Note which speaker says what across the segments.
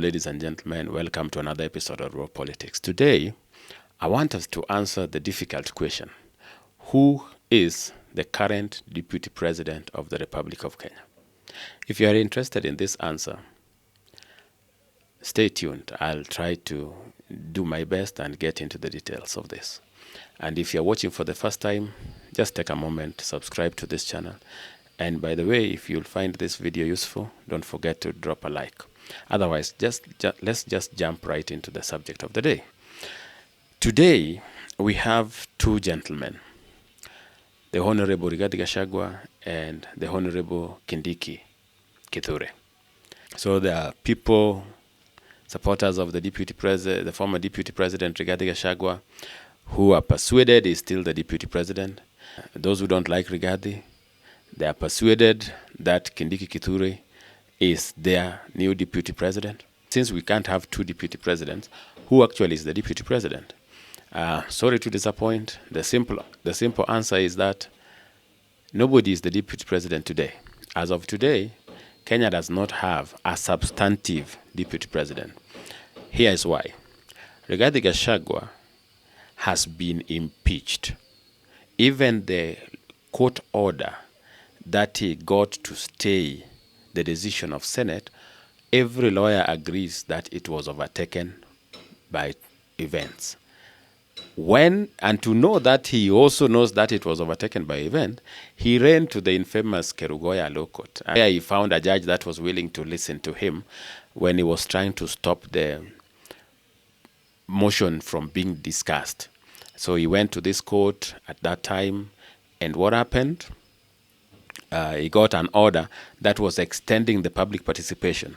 Speaker 1: Ladies and gentlemen, welcome to another episode of Raw Politics. Today, I want us to answer the difficult question. Who is the current Deputy President of the Republic of Kenya? If you are interested in this answer, stay tuned. I'll try to do my best and get into the details of this. And if you're watching for the first time, just take a moment to subscribe to this channel. And by the way, if you'll find this video useful, don't forget to drop a like. Otherwise, let's just jump right into the subject of the day. Today, we have two gentlemen, the Honorable Rigathi Gachagua and the Honorable Kindiki Kithure. So there are people, supporters of the former Deputy President Rigathi Gachagua, who are persuaded he's still the Deputy President. Those who don't like Rigathi, they are persuaded that Kindiki Kithure is their new Deputy President. Since we can't have two Deputy Presidents, who actually is the Deputy President? Sorry to disappoint. The simple answer is that nobody is the Deputy President today. As of today, Kenya does not have a substantive Deputy President. Here is why. Rigathi Gachagua has been impeached. Even the court order that he got to stay the decision of Senate, every lawyer agrees that it was overtaken by events. And to know that he also knows that it was overtaken by event, he ran to the infamous Kerugoya Law Court, where he found a judge that was willing to listen to him when he was trying to stop the motion from being discussed. So he went to this court at that time, and what happened? He got an order that was extending the public participation.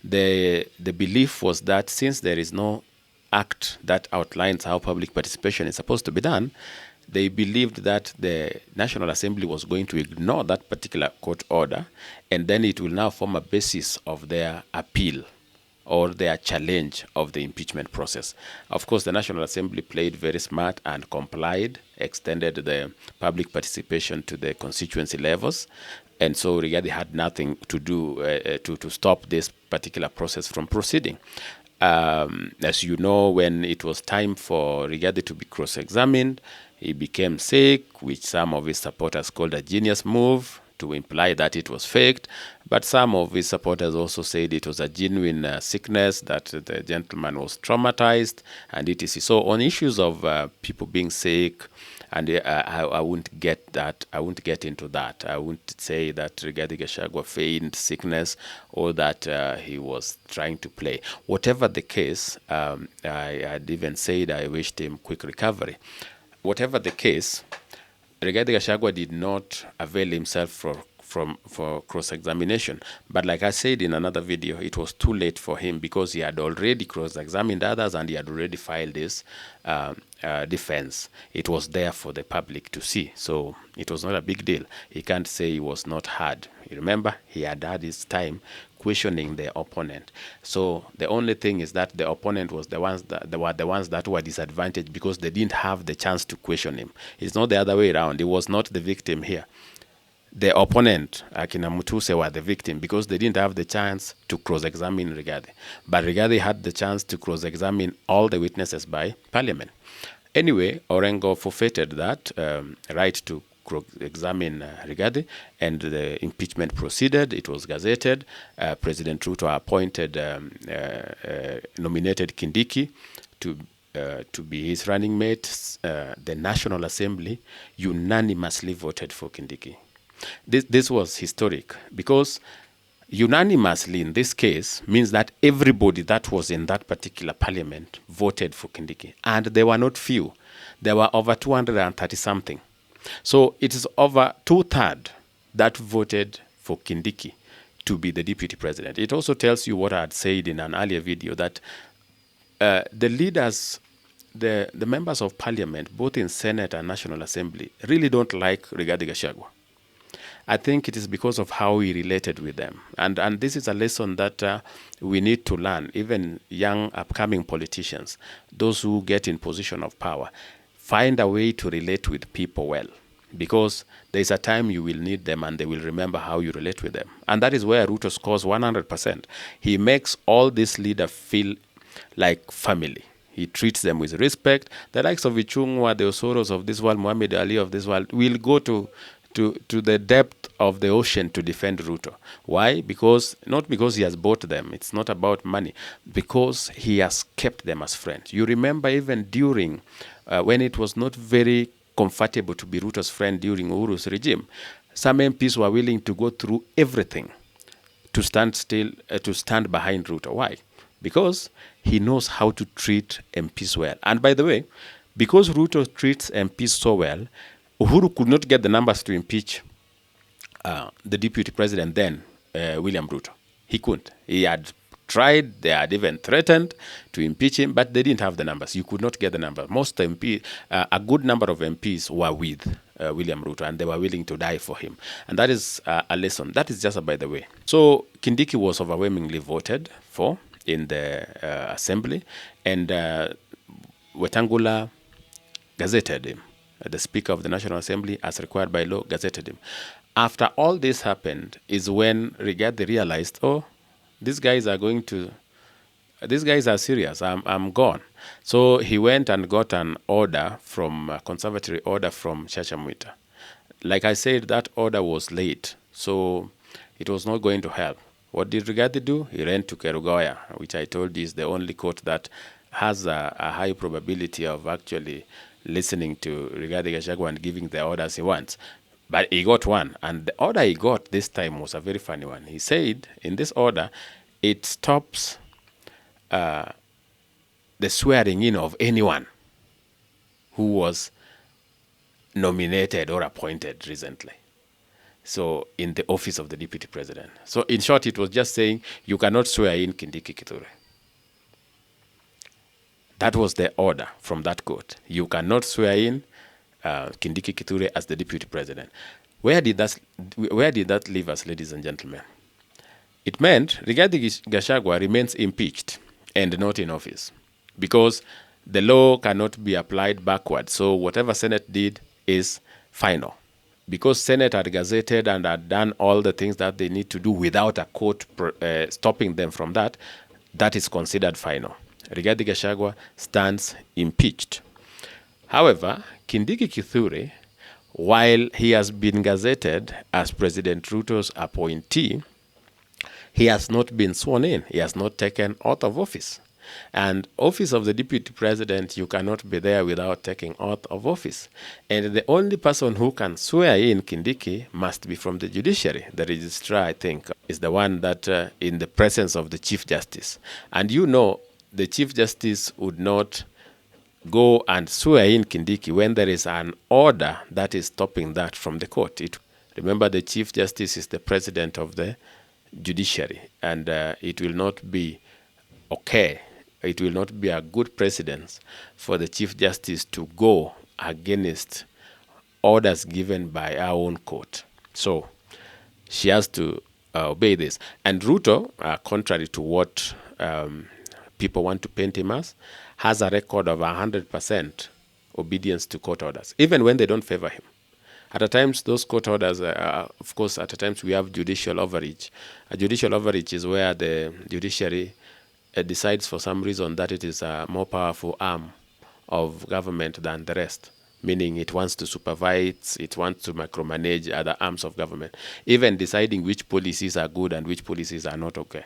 Speaker 1: The belief was that since there is no act that outlines how public participation is supposed to be done, they believed that the National Assembly was going to ignore that particular court order, and then it will now form a basis of their appeal or their challenge of the impeachment process. Of course, the National Assembly played very smart and complied, extended the public participation to the constituency levels, and so Rigathi had nothing to do to stop this particular process from proceeding. As you know, when it was time for Rigathi to be cross-examined, he became sick, which some of his supporters called a genius move, to imply that it was faked, but some of his supporters also said it was a genuine sickness, that the gentleman was traumatized, and etc. So on issues of people being sick, and I wouldn't get that. I wouldn't get into that. I wouldn't say that Rigathi Gachagua feigned sickness or that he was trying to play. Whatever the case, I had even said I wished him quick recovery. Whatever the case, Rigathi Gachagua did not avail himself for cross-examination. But like I said in another video, it was too late for him because he had already cross-examined others and he had already filed his defense. It was there for the public to see. So it was not a big deal. He can't say he was not heard. You remember, he had had his time questioning the opponent. So the only thing is that the opponent was the ones that were disadvantaged because they didn't have the chance to question him. It's not the other way around. He was not the victim here. The opponent, Akina Mutuse, were the victim because they didn't have the chance to cross-examine Rigathi. But Rigathi had the chance to cross-examine all the witnesses by Parliament. Anyway, Orengo forfeited that right to examine Rigathi, and the impeachment proceeded. It was gazetted. President Ruto appointed, nominated Kindiki to be his running mate. The National Assembly unanimously voted for Kindiki. This was historic because unanimously in this case means that everybody that was in that particular parliament voted for Kindiki. And they were not few. There were over 230 something. So it is over 2/3 that voted for Kindiki to be the deputy president. It also tells you what I had said in an earlier video, that the leaders, the members of parliament, both in Senate and National Assembly, really don't like Rigathi Gachagua. I think it is because of how he related with them. And this is a lesson that we need to learn, even young upcoming politicians, those who get in position of power. Find a way to relate with people well. because there's a time you will need them and they will remember how you relate with them. And that is where Ruto scores 100%. He makes all these leaders feel like family. He treats them with respect. The likes of Ichung'wa, the Osoros of this world, Muhammad Ali of this world, will go to the depth of the ocean to defend Ruto. Why? Because not because he has bought them. It's not about money. Because he has kept them as friends. You remember even during when it was not very comfortable to be Ruto's friend during Uhuru's regime, some MPs were willing to go through everything to stand behind Ruto. Why? Because he knows how to treat MPs well. And by the way, because Ruto treats MPs so well, Uhuru could not get the numbers to impeach the deputy president then, William Ruto. He couldn't. He had tried, they had even threatened to impeach him, but they didn't have the numbers. You could not get the numbers. Most MPs, a good number of MPs were with William Ruto, and they were willing to die for him. And that is a lesson. That is just by the way. So Kindiki was overwhelmingly voted for in the assembly, and Wetangula gazetted him. The Speaker of the National Assembly, as required by law, gazetted him. After all this happened is when Rigathi realized, oh, these guys are serious. I'm gone. So he went and got an order from, a conservatory order from Chachamwita. Like I said, that order was late, so it was not going to help. What did Rigathi do? He ran to Kerugoya, which I told you is the only court that has a high probability of actually listening to Rigathi Gachagua and giving the orders he wants. But he got one, and the order he got this time was a very funny one. He said, in this order, it stops the swearing in of anyone who was nominated or appointed recently. So, in the office of the deputy president. So, in short, it was just saying, you cannot swear in Kindiki Kithure. That was the order from that court. You cannot swear in Kindiki Kithure as the deputy president. Where did that leave us, ladies and gentlemen? It meant Rigathi Gachagua remains impeached and not in office because the law cannot be applied backwards. So whatever Senate did is final. Because Senate had gazetted and had done all the things that they need to do without a court stopping them from that, that is considered final. Rigathi Gachagua stands impeached. However, Kindiki Kithure, while he has been gazetted as President Ruto's appointee, he has not been sworn in. He has not taken oath of office. And office of the deputy president, you cannot be there without taking oath of office. And the only person who can swear in Kindiki must be from the judiciary. The registrar, I think, is the one that in the presence of the Chief Justice. And you know, the Chief Justice would not go and swear in Kindiki when there is an order that is stopping that from the court. Remember, the Chief Justice is the president of the judiciary, and it will not be okay. It will not be a good precedence for the Chief Justice to go against orders given by our own court. So she has to obey this. And Ruto, contrary to what people want to paint him as, has a record of 100% obedience to court orders, even when they don't favor him. At times, those court orders, of course, at times we have judicial overreach. A judicial overreach is where the judiciary decides for some reason that it is a more powerful arm of government than the rest, meaning it wants to supervise, it wants to micromanage other arms of government, even deciding which policies are good and which policies are not okay.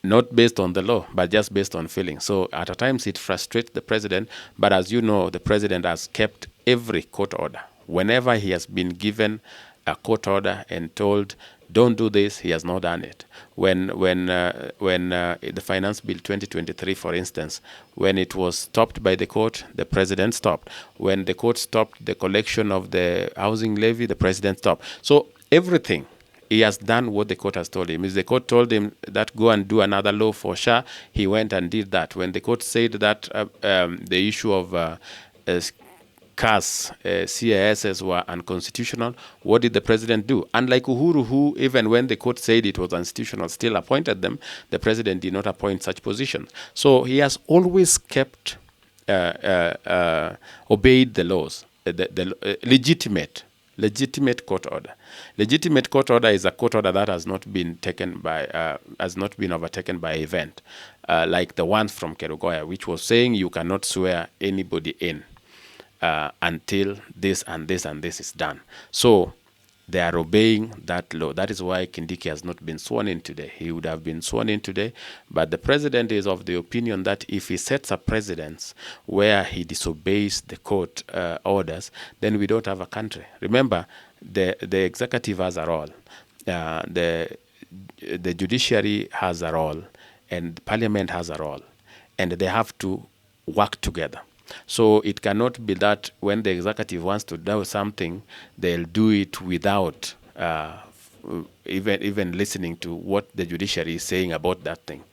Speaker 1: Not based on the law, but just based on feeling. So at times it frustrates the president, but as you know, the president has kept every court order. Whenever he has been given a court order and told, don't do this, he has not done it. When the Finance Bill 2023, for instance, when it was stopped by the court, the president stopped. When the court stopped the collection of the housing levy, the president stopped. So everything, he has done what the court has told him. If the court told him that go and do another law for SHA, he went and did that. When the court said that the issue of CAS, CASs were unconstitutional, what did the president do? Unlike Uhuru, who even when the court said it was unconstitutional, still appointed them, the president did not appoint such positions. So he has always kept, obeyed the laws, the legitimate legitimate court order. Legitimate court order is a court order that has not been overtaken by event, like the ones from Kerugoya, which was saying you cannot swear anybody in until this and this and this is done. So they are obeying that law. That is why Kindiki has not been sworn in today. He would have been sworn in today, but the president is of the opinion that if he sets a precedence where he disobeys the court orders, then we don't have a country. Remember, the executive has a role, the judiciary has a role, and parliament has a role, and they have to work together. So it cannot be that when the executive wants to do something, they'll do it without even listening to what the judiciary is saying about that thing.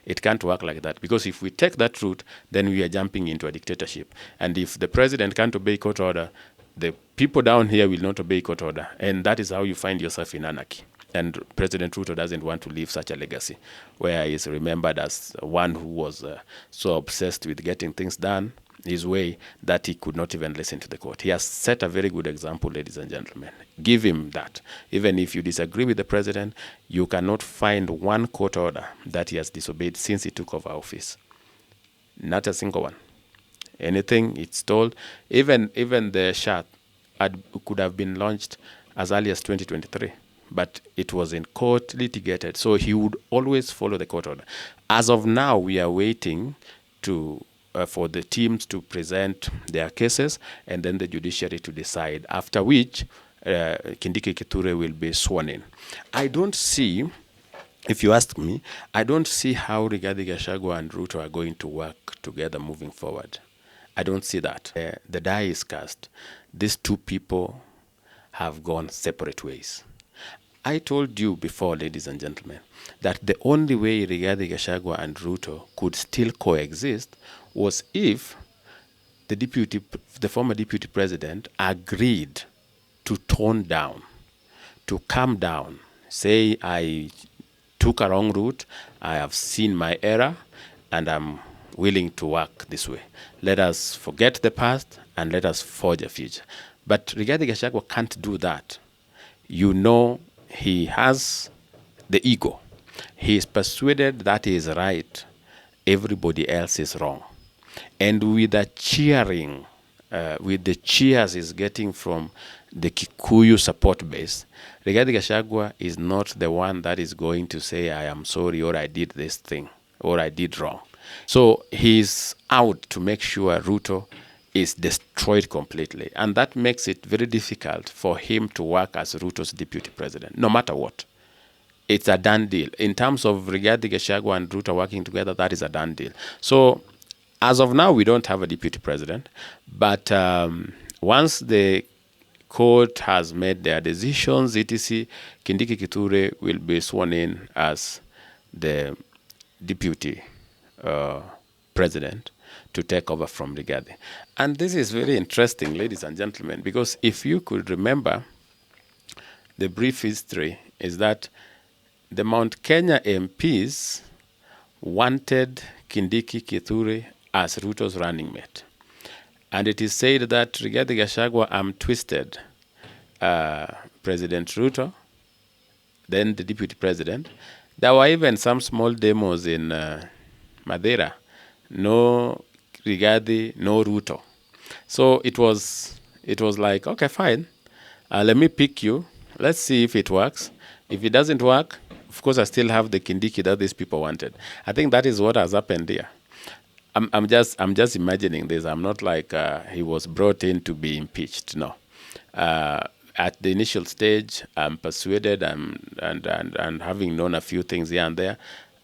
Speaker 1: It can't work like that, because if we take that route, then we are jumping into a dictatorship. And if the president can't obey court order, the people down here will not obey court order. And that is how you find yourself in anarchy. And President Ruto doesn't want to leave such a legacy, where he is remembered as one who was so obsessed with getting things done his way that he could not even listen to the court. He has set a very good example, ladies and gentlemen. Give him that. Even if you disagree with the president, you cannot find one court order that he has disobeyed since he took over office. Not a single one. Anything it's told, even the shot could have been launched as early as 2023, but it was in court litigated, so he would always follow the court order. As of now, we are waiting for the teams to present their cases and then the judiciary to decide, after which Kindiki Kithure will be sworn in. I don't see, if you ask me, I don't see how Rigathi Gachagua and Ruto are going to work together moving forward. I don't see that. The die is cast. These two people have gone separate ways. I told you before, ladies and gentlemen, that the only way Rigathi Gachagua and Ruto could still coexist was if the former deputy president agreed to tone down, to calm down, say, I took a wrong route, I have seen my error, and I'm willing to work this way. Let us forget the past and let us forge a future. But Rigathi Gachagua can't do that. You know, he has the ego. He is persuaded that he is right. Everybody else is wrong. And with the cheering, with the cheers he's getting from the Kikuyu support base, Rigathi Gachagua is not the one that is going to say, I am sorry, or I did this thing, or I did wrong. So he's out to make sure Ruto is destroyed completely. And that makes it very difficult for him to work as Ruto's deputy president, no matter what. It's a done deal. In terms of Rigathi Gachagua and Ruto working together, that is a done deal. So as of now, we don't have a deputy president. But once the court has made their decisions, etc., Kindiki Kithure will be sworn in as the deputy president to take over from Rigathi. And this is very interesting, ladies and gentlemen, because if you could remember, the brief history is that the Mount Kenya MPs wanted Kindiki Kithure as Ruto's running mate. And it is said that Rigathi Gachagua twisted President Ruto, then the deputy president. There were even some small demos in Madeira. No Rigathi, no Ruto. So it was like, okay, fine. Let me pick you. Let's see if it works. If it doesn't work, of course, I still have the Kindiki that these people wanted. I think that is what has happened here. I'm just imagining this. I'm not like he was brought in to be impeached. No. At the initial stage, I'm persuaded, and having known a few things here and there,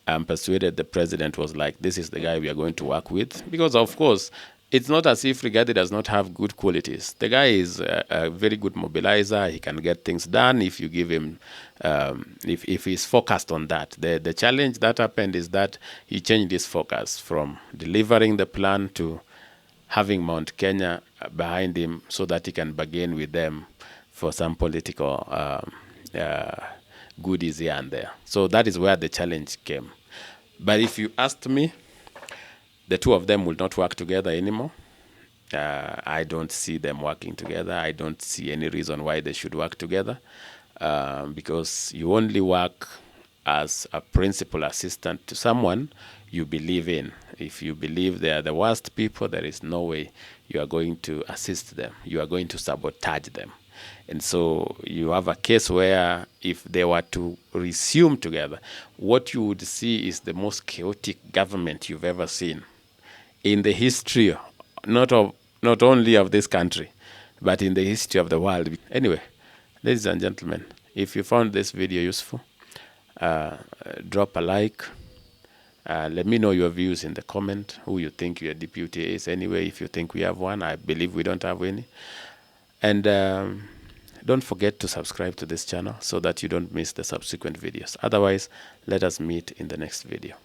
Speaker 1: I'm persuaded the president was like, this is the guy we are going to work with. Because, of course, it's not as if Rigathi does not have good qualities. The guy is a very good mobilizer. He can get things done if you give him, if he's focused on that. The challenge that happened is that he changed his focus from delivering the plan to having Mount Kenya behind him so that he can bargain with them for some political goodies here and there. So that is where the challenge came. But if you asked me, the two of them will not work together anymore. I don't see them working together. I don't see any reason why they should work together, because you only work as a principal assistant to someone you believe in. If you believe they are the worst people, there is no way you are going to assist them. You are going to sabotage them. And so you have a case where if they were to resume together, what you would see is the most chaotic government you've ever seen in the history, not only of this country, but in the history of the world. Anyway, ladies and gentlemen, if you found this video useful, drop a like. Let me know your views in the comment, who you think your deputy is. Anyway, if you think we have one, I believe we don't have any. And don't forget to subscribe to this channel so that you don't miss the subsequent videos. Otherwise, let us meet in the next video.